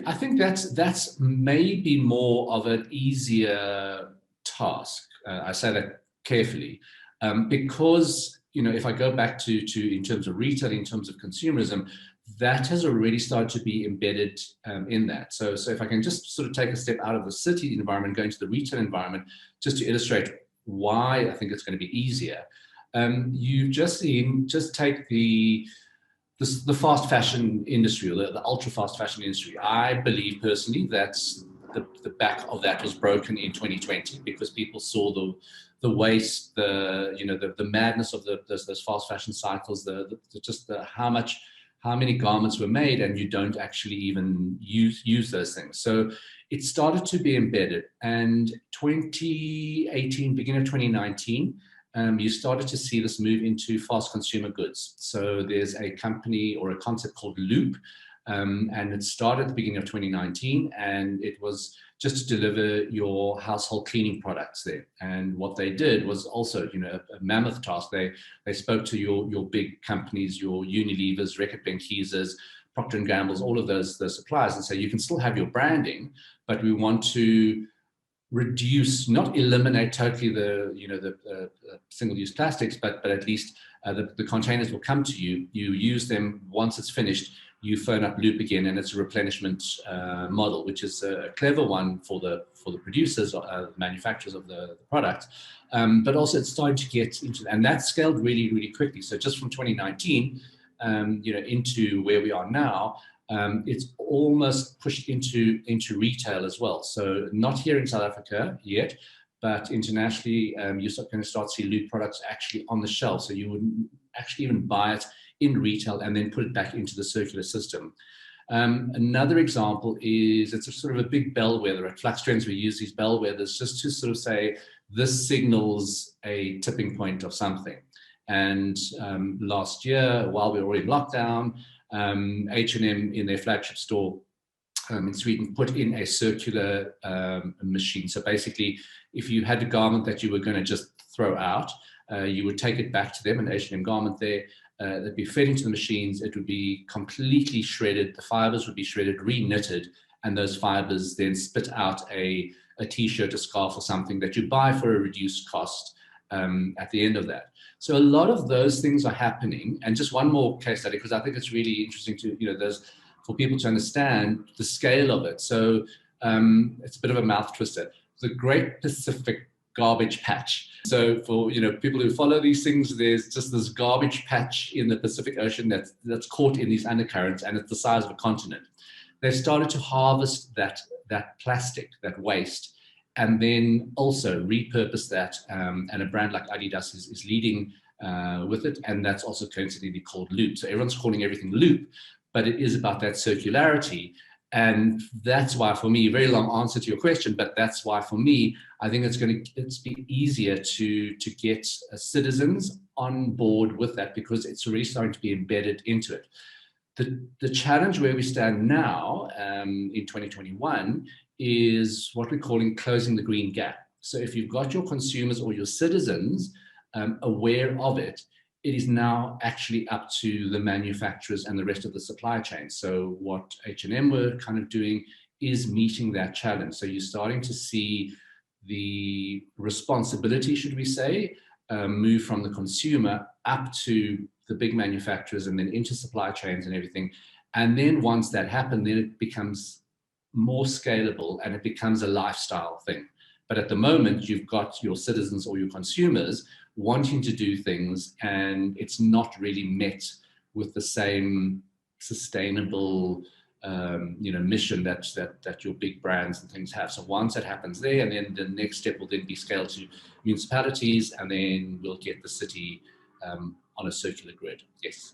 I think that's maybe more of an easier task. I say that carefully, because if I go back to in terms of retail, in terms of consumerism, that has already started to be embedded in that. So if I can just sort of take a step out of the city environment, go into the retail environment, just to illustrate why I think it's going to be easier. You've just seen, just take the fast fashion industry, or the ultra fast fashion industry. I believe personally that the back of that was broken in 2020 because people saw the waste, the madness of those fast fashion cycles, how many garments were made, and you don't actually even use those things. So it started to be embedded, and 2018, beginning of 2019. You started to see this move into fast consumer goods. So there's a company or a concept called Loop, and it started at the beginning of 2019, and it was just to deliver your household cleaning products there. And what they did was also, a mammoth task. They spoke to your big companies, your Unilevers, Reckitt Benckises, Procter & Gamble's, all of those suppliers, and say, you can still have your branding, but we want to reduce, not eliminate totally the single-use plastics, but at least the containers will come to you. You use them. Once it's finished, you phone up Loop again, and it's a replenishment model, which is a clever one for the producers, manufacturers of the product. But also it's starting to get into, and that scaled really, really quickly. So just from 2019, into where we are now. It's almost pushed into retail as well. So not here in South Africa yet, but internationally, you're going to start to see Loop products actually on the shelf. So you wouldn't actually even buy it in retail and then put it back into the circular system. Another example is, it's a sort of a big bellwether. At Flux Trends, we use these bellwethers just to sort of say, this signals a tipping point of something. And last year, while we were in lockdown, H&M in their flagship store in Sweden put in a circular machine. So basically, if you had a garment that you were going to just throw out, you would take it back to them, an H&M garment there. That'd be fed into the machines. It would be completely shredded. The fibers would be shredded, re-knitted, and those fibers then spit out a t-shirt, a scarf, or something that you buy for a reduced cost at the end of that. So a lot of those things are happening. And just one more case study, because I think it's really interesting to, for people to understand the scale of it. So it's a bit of a mouth twister. The Great Pacific Garbage Patch. So for people who follow these things, there's just this garbage patch in the Pacific Ocean that's caught in these undercurrents, and it's the size of a continent. They've started to harvest that plastic, that waste, and then also repurpose that. And a brand like Adidas is leading with it, and that's also coincidentally called Loop. So everyone's calling everything Loop, but it is about that circularity. And that's why, for me, very long answer to your question, but that's why, for me, I think it's be easier to get citizens on board with that, because it's really starting to be embedded into it. The challenge where we stand now in 2021 is what we're calling closing the green gap. So if you've got your consumers or your citizens aware of it, it is now actually up to the manufacturers and the rest of the supply chain. So what H&M were kind of doing is meeting that challenge. So you're starting to see the responsibility, should we say, move from the consumer up to the big manufacturers and then into supply chains and everything. And then once that happens, then it becomes more scalable and it becomes a lifestyle thing. But at the moment, you've got your citizens or your consumers wanting to do things, and it's not really met with the same sustainable mission that your big brands and things have. So once that happens there, and then the next step will then be scaled to municipalities, and then we'll get the city on a circular grid. Yes.